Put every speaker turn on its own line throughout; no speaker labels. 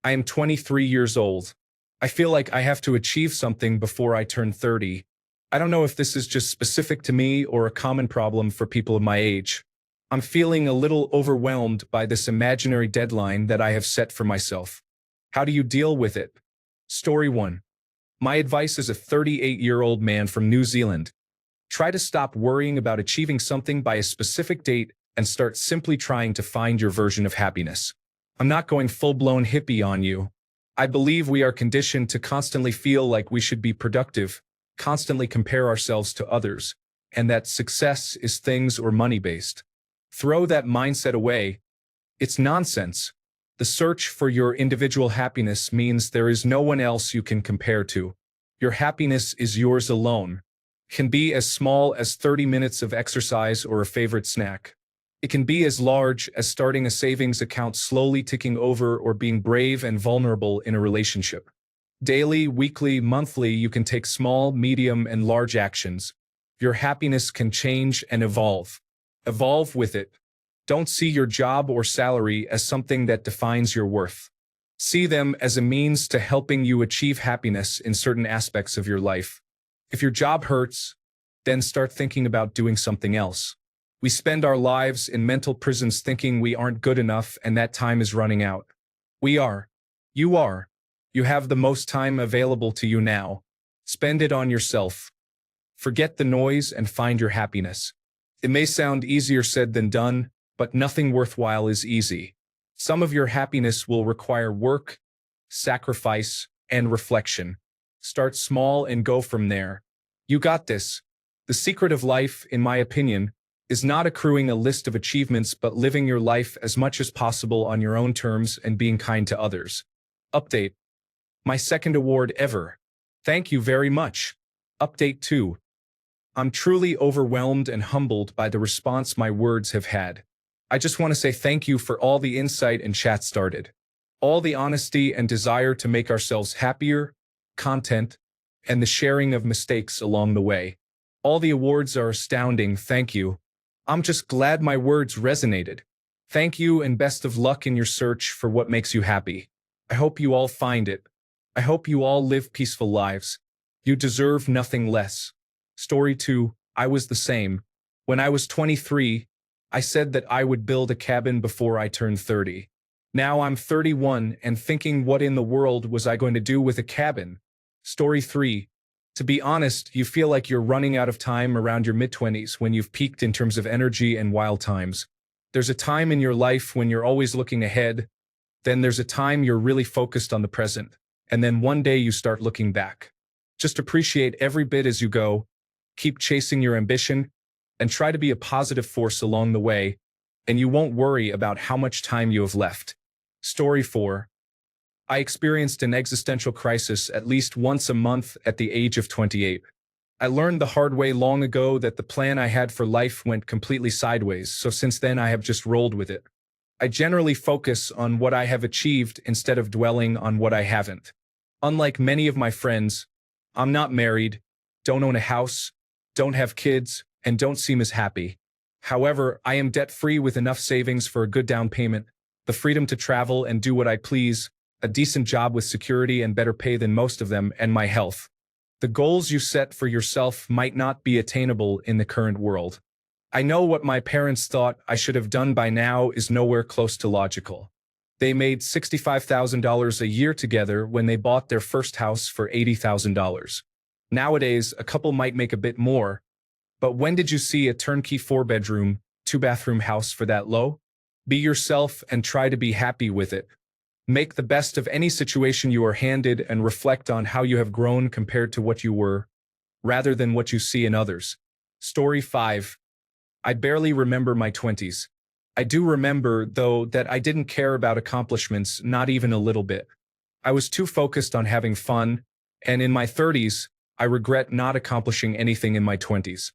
I am 23 years old. I feel like I have to achieve something before I turn 30. I don't know if this is just specific to me or a common problem for people of my age. I'm feeling a little overwhelmed by this imaginary deadline that I have set for myself. How do you deal with it? Story 1. My advice as a 38-year-old man from New Zealand. Try to stop worrying about achieving something by a specific date and start simply trying to find your version of happiness. I'm not going full-blown hippie on you. I believe we are conditioned to constantly feel like we should be productive, constantly compare ourselves to others, and that success is things or money-based. Throw that mindset away. It's nonsense. The search for your individual happiness means there is no one else you can compare to. Your happiness is yours alone. It can be as small as 30 minutes of exercise or a favorite snack. It can be as large as starting a savings account slowly ticking over or being brave and vulnerable in a relationship. Daily, weekly, monthly, you can take small, medium, and large actions. Your happiness can change and evolve. Evolve with it. Don't see your job or salary as something that defines your worth. See them as a means to helping you achieve happiness in certain aspects of your life. If your job hurts, then start thinking about doing something else. We spend our lives in mental prisons thinking we aren't good enough and that time is running out. We are. You are. You have the most time available to you now. Spend it on yourself. Forget the noise and find your happiness. It may sound easier said than done, but nothing worthwhile is easy. Some of your happiness will require work, sacrifice, and reflection. Start small and go from there. You got this. The secret of life, in my opinion, is not accruing a list of achievements but living your life as much as possible on your own terms and being kind to others. Update. My second award ever. Thank you very much. Update 2. I'm truly overwhelmed and humbled by the response my words have had. I just want to say thank you for all the insight and chat started. All the honesty and desire to make ourselves happier, content, and the sharing of mistakes along the way. All the awards are astounding, thank you. I'm just glad my words resonated. Thank you and best of luck in your search for what makes you happy. I hope you all find it. I hope you all live peaceful lives. You deserve nothing less. Story 2. I was the same. When I was 23, I said that I would build a cabin before I turned 30. Now I'm 31 and thinking what in the world was I going to do with a cabin? Story 3. To be honest, you feel like you're running out of time around your mid-20s when you've peaked in terms of energy and wild times. There's a time in your life when you're always looking ahead, then there's a time you're really focused on the present, and then one day you start looking back. Just appreciate every bit as you go, keep chasing your ambition, and try to be a positive force along the way, and you won't worry about how much time you have left. Story 4. I experienced an existential crisis at least once a month at the age of 28. I learned the hard way long ago that the plan I had for life went completely sideways, so since then I have just rolled with it. I generally focus on what I have achieved instead of dwelling on what I haven't. Unlike many of my friends, I'm not married, don't own a house, don't have kids, and don't seem as happy. However, I am debt-free with enough savings for a good down payment, the freedom to travel and do what I please, a decent job with security and better pay than most of them, and my health. The goals you set for yourself might not be attainable in the current world. I know what my parents thought I should have done by now is nowhere close to logical. They made $65,000 a year together when they bought their first house for $80,000. Nowadays, a couple might make a bit more, but when did you see a turnkey 4-bedroom, 2-bathroom house for that low? Be yourself and try to be happy with it. Make the best of any situation you are handed and reflect on how you have grown compared to what you were, rather than what you see in others. Story 5. I barely remember my 20s. I do remember, though, that I didn't care about accomplishments, not even a little bit. I was too focused on having fun, and in my 30s, I regret not accomplishing anything in my 20s.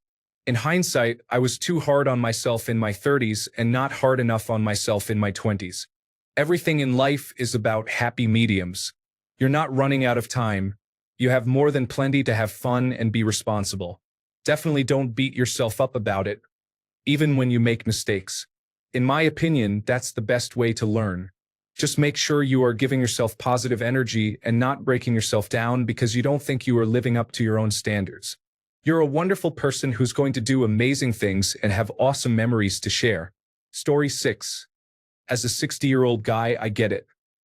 In hindsight, I was too hard on myself in my 30s and not hard enough on myself in my 20s. Everything in life is about happy mediums. You're not running out of time. You have more than plenty to have fun and be responsible. Definitely don't beat yourself up about it, even when you make mistakes. In my opinion, that's the best way to learn. Just make sure you are giving yourself positive energy and not breaking yourself down because you don't think you are living up to your own standards. You're a wonderful person who's going to do amazing things and have awesome memories to share. Story 6. As a 60-year-old guy, I get it.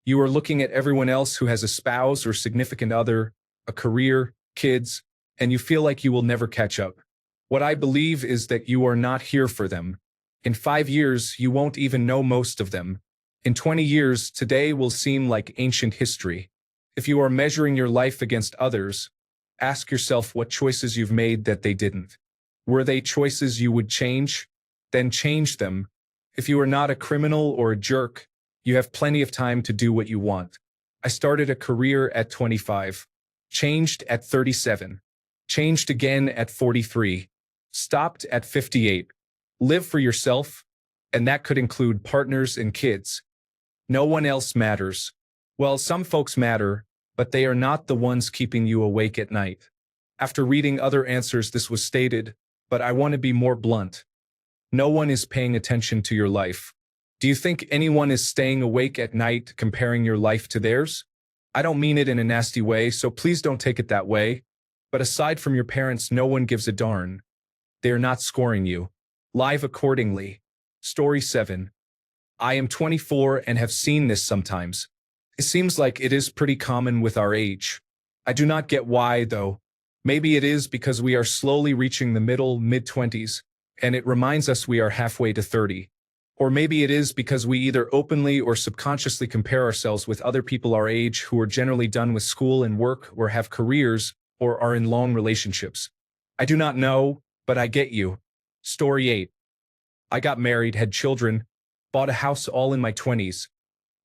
You are looking at everyone else who has a spouse or significant other, a career, kids, and you feel like you will never catch up. What I believe is that you are not here for them. In 5 years, you won't even know most of them. In 20 years, today will seem like ancient history. If you are measuring your life against others, ask yourself what choices you've made that they didn't. Were they choices you would change? Then change them. If you are not a criminal or a jerk, you have plenty of time to do what you want. I started a career at 25, changed at 37, changed again at 43, stopped at 58. Live for yourself, and that could include partners and kids. No one else matters. Well, some folks matter, but they are not the ones keeping you awake at night. After reading other answers, this was stated, but I want to be more blunt. No one is paying attention to your life. Do you think anyone is staying awake at night comparing your life to theirs? I don't mean it in a nasty way, so please don't take it that way. But aside from your parents, no one gives a darn. They are not scoring you. Live accordingly. Story 7. I am 24 and have seen this sometimes. It seems like it is pretty common with our age. I do not get why, though. Maybe it is because we are slowly reaching the mid-20s, and it reminds us we are halfway to 30. Or maybe it is because we either openly or subconsciously compare ourselves with other people our age who are generally done with school and work or have careers or are in long relationships. I do not know, but I get you. Story 8. I got married, had children, bought a house all in my 20s,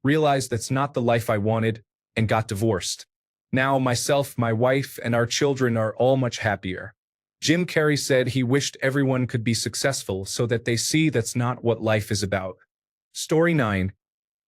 realized that's not the life I wanted, and got divorced. Now myself, my wife, and our children are all much happier. Jim Carrey said he wished everyone could be successful so that they see that's not what life is about. Story 9.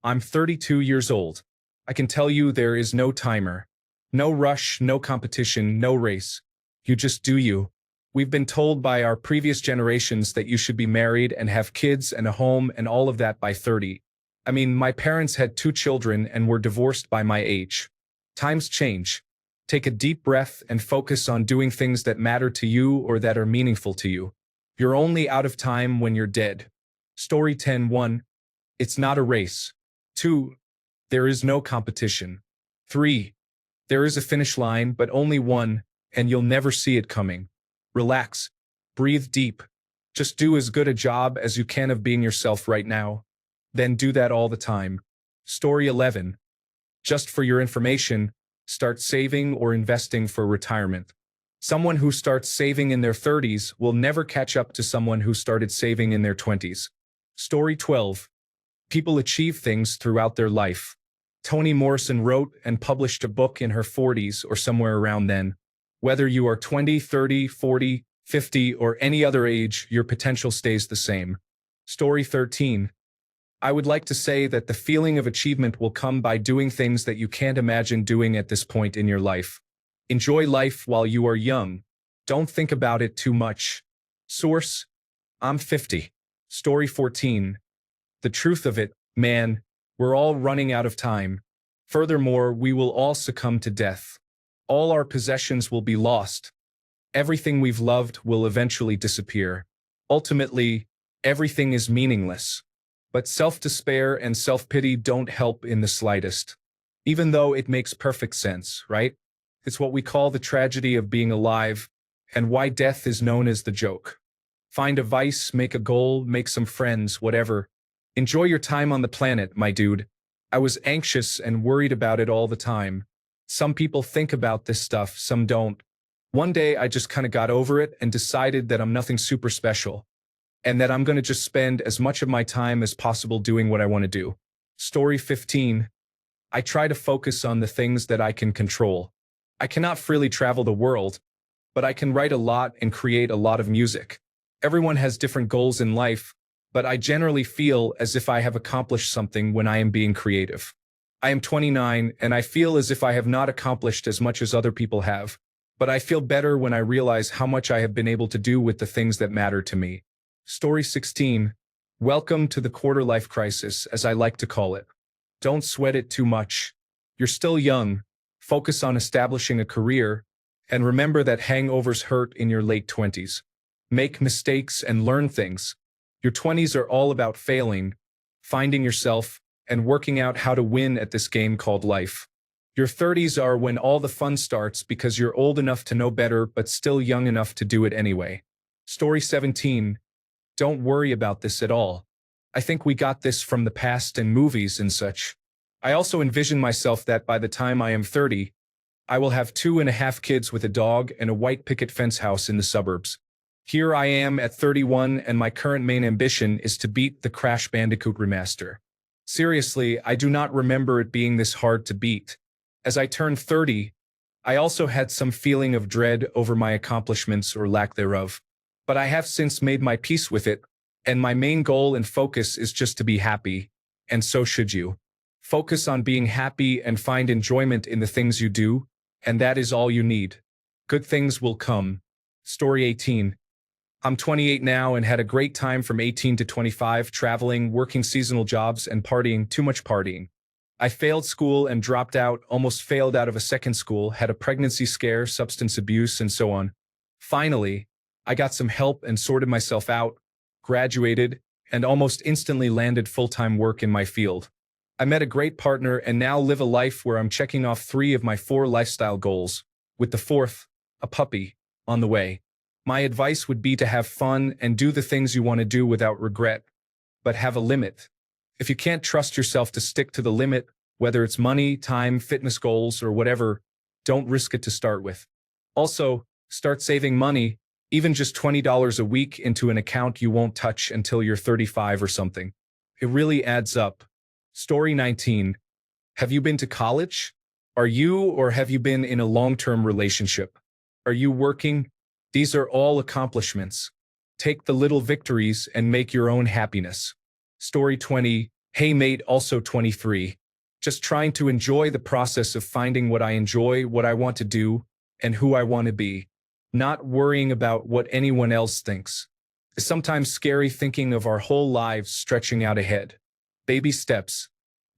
I'm 32 years old. I can tell you there is no timer. No rush, no competition, no race. You just do you. We've been told by our previous generations that you should be married and have kids and a home and all of that by 30. I mean, my parents had 2 children and were divorced by my age. Times change. Take a deep breath and focus on doing things that matter to you or that are meaningful to you. You're only out of time when you're dead. Story 10. 1. It's not a race. 2. There is no competition. 3. There is a finish line, but only one, and you'll never see it coming. Relax. Breathe deep. Just do as good a job as you can of being yourself right now. Then do that all the time. Story 11. Just for your information, start saving or investing for retirement. Someone who starts saving in their 30s will never catch up to someone who started saving in their 20s. Story 12. People achieve things throughout their life. Toni Morrison wrote and published a book in her 40s or somewhere around then. Whether you are 20, 30, 40, 50, or any other age, your potential stays the same. Story 13. I would like to say that the feeling of achievement will come by doing things that you can't imagine doing at this point in your life. Enjoy life while you are young. Don't think about it too much. Source: I'm 50. Story 14. The truth of it, man, we're all running out of time. Furthermore, we will all succumb to death. All our possessions will be lost. Everything we've loved will eventually disappear. Ultimately, everything is meaningless. But self-despair and self-pity don't help in the slightest. Even though it makes perfect sense, right? It's what we call the tragedy of being alive, and why death is known as the joke. Find a vice, make a goal, make some friends, whatever. Enjoy your time on the planet, my dude. I was anxious and worried about it all the time. Some people think about this stuff, some don't. One day I just kind of got over it and decided that I'm nothing super special, and that I'm going to just spend as much of my time as possible doing what I want to do. Story 15. I try to focus on the things that I can control. I cannot freely travel the world, but I can write a lot and create a lot of music. Everyone has different goals in life, but I generally feel as if I have accomplished something when I am being creative. I am 29, and I feel as if I have not accomplished as much as other people have, but I feel better when I realize how much I have been able to do with the things that matter to me. Story 16. Welcome to the quarter-life crisis, as I like to call it. Don't sweat it too much. You're still young. Focus on establishing a career, and remember that hangovers hurt in your late 20s. Make mistakes and learn things. Your 20s are all about failing, finding yourself, and working out how to win at this game called life. Your 30s are when all the fun starts because you're old enough to know better but still young enough to do it anyway. Story 17. Don't worry about this at all. I think we got this from the past and movies and such. I also envision myself that by the time I am 30, I will have 2.5 kids with a dog and a white picket fence house in the suburbs. Here I am at 31 and my current main ambition is to beat the Crash Bandicoot remaster. Seriously, I do not remember it being this hard to beat. As I turned 30, I also had some feeling of dread over my accomplishments or lack thereof. But I have since made my peace with it, and my main goal and focus is just to be happy, and so should you. Focus on being happy and find enjoyment in the things you do, and that is all you need. Good things will come. Story 18. I'm 28 now and had a great time from 18 to 25, traveling, working seasonal jobs, and partying, too much partying. I failed school and dropped out, almost failed out of a second school, had a pregnancy scare, substance abuse, and so on. Finally, I got some help and sorted myself out, graduated, and almost instantly landed full-time work in my field. I met a great partner and now live a life where I'm checking off 3 of my 4 lifestyle goals, with the 4th, a puppy, on the way. My advice would be to have fun and do the things you want to do without regret, but have a limit. If you can't trust yourself to stick to the limit, whether it's money, time, fitness goals, or whatever, don't risk it to start with. Also, start saving money, even just $20 a week, into an account you won't touch until you're 35 or something. It really adds up. Story 19. Have you been to college? Are you or have you been in a long-term relationship? Are you working? These are all accomplishments. Take the little victories and make your own happiness. Story 20. Hey mate, also 23. Just trying to enjoy the process of finding what I enjoy, what I want to do, and who I want to be. Not worrying about what anyone else thinks. It's sometimes scary thinking of our whole lives stretching out ahead. Baby steps,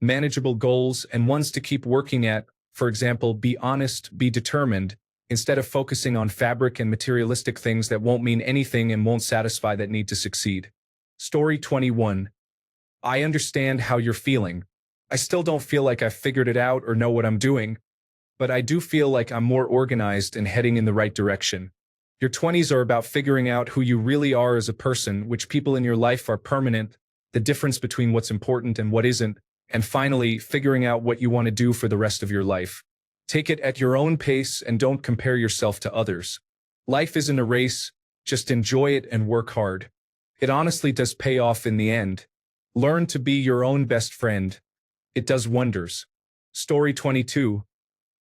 manageable goals, and ones to keep working at. For example, be honest, be determined, instead of focusing on fabric and materialistic things that won't mean anything and won't satisfy that need to succeed. Story 21. I understand how you're feeling. I still don't feel like I've figured it out or know what I'm doing, but I do feel like I'm more organized and heading in the right direction. Your 20s are about figuring out who you really are as a person, which people in your life are permanent, the difference between what's important and what isn't, and finally, figuring out what you want to do for the rest of your life. Take it at your own pace and don't compare yourself to others. Life isn't a race, just enjoy it and work hard. It honestly does pay off in the end. Learn to be your own best friend. It does wonders. Story 22.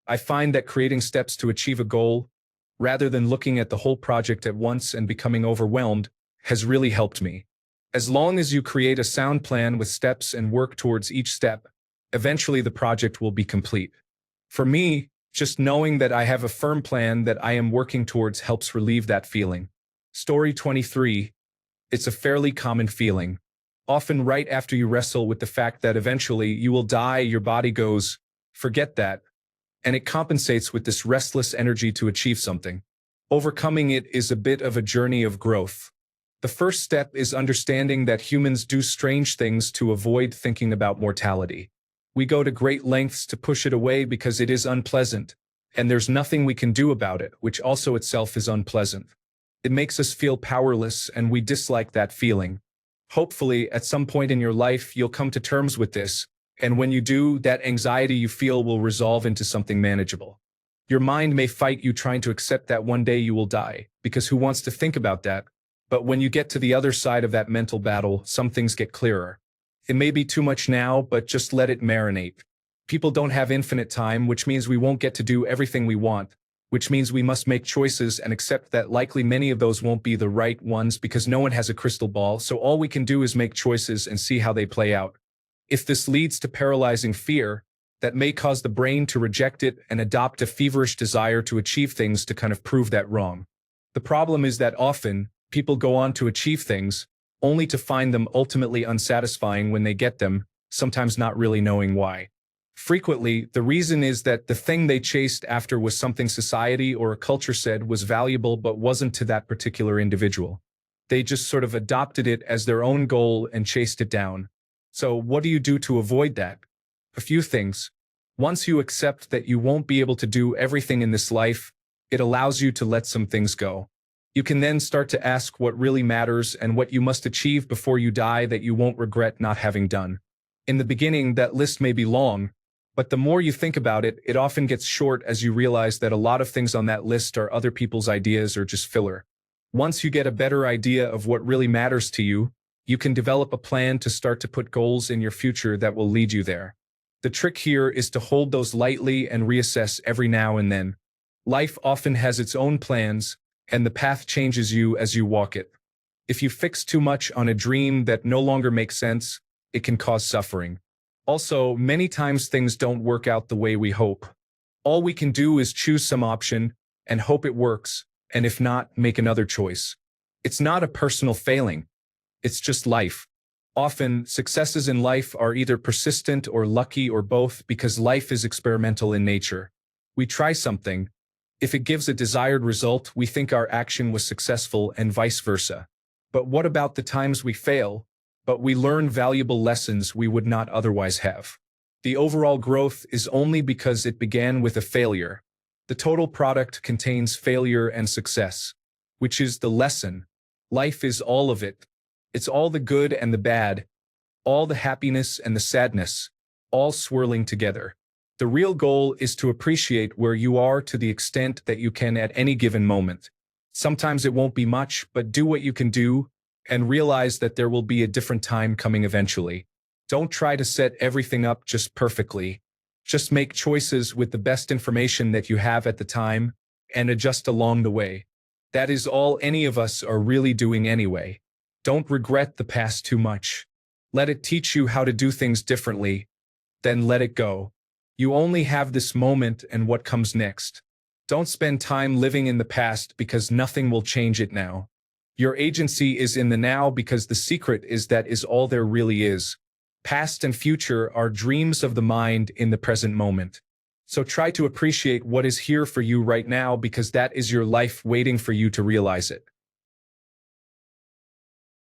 I find that creating steps to achieve a goal, rather than looking at the whole project at once and becoming overwhelmed, has really helped me. As long as you create a sound plan with steps and work towards each step, eventually the project will be complete. For me, just knowing that I have a firm plan that I am working towards helps relieve that feeling. Story 23. It's a fairly common feeling. Often right after you wrestle with the fact that eventually you will die, your body goes, forget that, and it compensates with this restless energy to achieve something. Overcoming it is a bit of a journey of growth. The first step is understanding that humans do strange things to avoid thinking about mortality. We go to great lengths to push it away because it is unpleasant, and there's nothing we can do about it, which also itself is unpleasant. It makes us feel powerless, and we dislike that feeling. Hopefully, at some point in your life, you'll come to terms with this, and when you do, that anxiety you feel will resolve into something manageable. Your mind may fight you trying to accept that one day you will die, because who wants to think about that? But when you get to the other side of that mental battle, some things get clearer. It may be too much now, but just let it marinate. People don't have infinite time, which means we won't get to do everything we want, which means we must make choices and accept that likely many of those won't be the right ones because no one has a crystal ball, so all we can do is make choices and see how they play out. If this leads to paralyzing fear, that may cause the brain to reject it and adopt a feverish desire to achieve things to kind of prove that wrong. The problem is that often, people go on to achieve things, only to find them ultimately unsatisfying when they get them, sometimes not really knowing why. Frequently, the reason is that the thing they chased after was something society or a culture said was valuable but wasn't to that particular individual. They just sort of adopted it as their own goal and chased it down. So what do you do to avoid that? A few things. Once you accept that you won't be able to do everything in this life, it allows you to let some things go. You can then start to ask what really matters and what you must achieve before you die that you won't regret not having done. In the beginning, that list may be long, but the more you think about it, it often gets short as you realize that a lot of things on that list are other people's ideas or just filler. Once you get a better idea of what really matters to you, you can develop a plan to start to put goals in your future that will lead you there. The trick here is to hold those lightly and reassess every now and then. Life often has its own plans, and the path changes you as you walk it. If you fix too much on a dream that no longer makes sense, it can cause suffering. Also, many times things don't work out the way we hope. All we can do is choose some option and hope it works, and if not, make another choice. It's not a personal failing. It's just life. Often, successes in life are either persistent or lucky or both because life is experimental in nature. We try something. If it gives a desired result, we think our action was successful and vice versa. But what about the times we fail, but we learn valuable lessons we would not otherwise have? The overall growth is only because it began with a failure. The total product contains failure and success, which is the lesson. Life is all of it. It's all the good and the bad, all the happiness and the sadness, all swirling together. The real goal is to appreciate where you are to the extent that you can at any given moment. Sometimes it won't be much, but do what you can do and realize that there will be a different time coming eventually. Don't try to set everything up just perfectly. Just make choices with the best information that you have at the time and adjust along the way. That is all any of us are really doing anyway. Don't regret the past too much. Let it teach you how to do things differently. Then let it go. You only have this moment and what comes next. Don't spend time living in the past because nothing will change it now. Your agency is in the now because the secret is that is all there really is. Past and future are dreams of the mind in the present moment. So try to appreciate what is here for you right now because that is your life waiting for you to realize it.